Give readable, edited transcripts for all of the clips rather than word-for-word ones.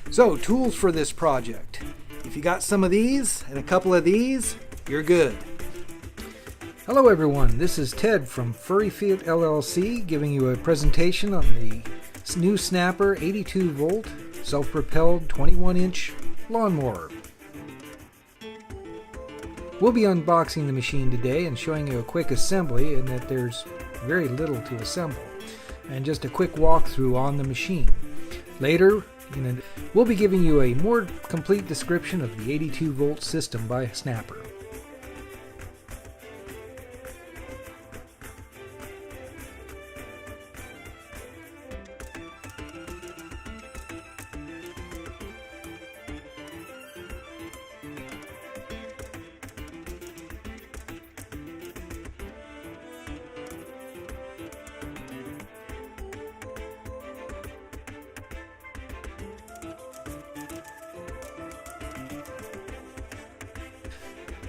So, tools for this project. If you got some of these and a couple of these, you're good. Hello everyone, this is Ted from Furryfit LLC giving you a presentation on the new Snapper 82 volt self-propelled 21-inch lawnmower. We'll be unboxing the machine today and showing you a quick assembly, and that there's very little to assemble, and just a quick walkthrough on the machine. Later, we'll be giving you a more complete description of the 82 volt system by Snapper.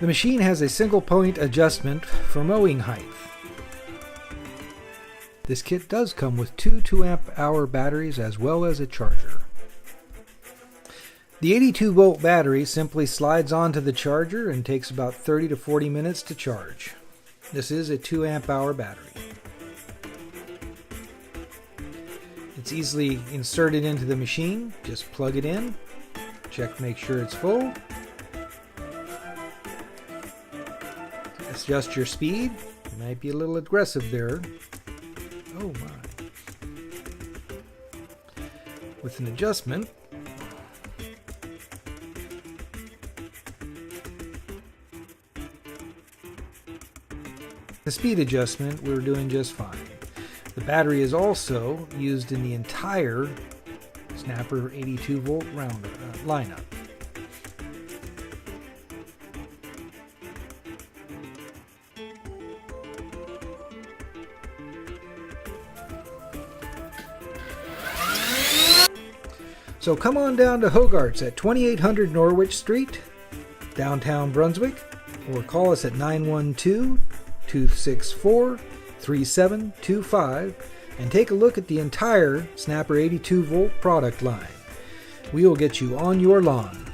The machine has a single point adjustment for mowing height. This kit does come with two 2-amp-hour batteries as well as a charger. The 82 volt battery simply slides onto the charger and takes about 30 to 40 minutes to charge. This is a 2-amp-hour battery. It's easily inserted into the machine. Just plug it in, check to make sure it's full. Adjust your speed. You might be a little aggressive there. Oh my. With an adjustment, the speed adjustment, we're doing just fine. The battery is also used in the entire Snapper 82 volt lineup. So come on down to Hogarth's at 2800 Norwich Street, downtown Brunswick, or call us at 912-264-3725 and take a look at the entire Snapper 82 volt product line. We will get you on your lawn.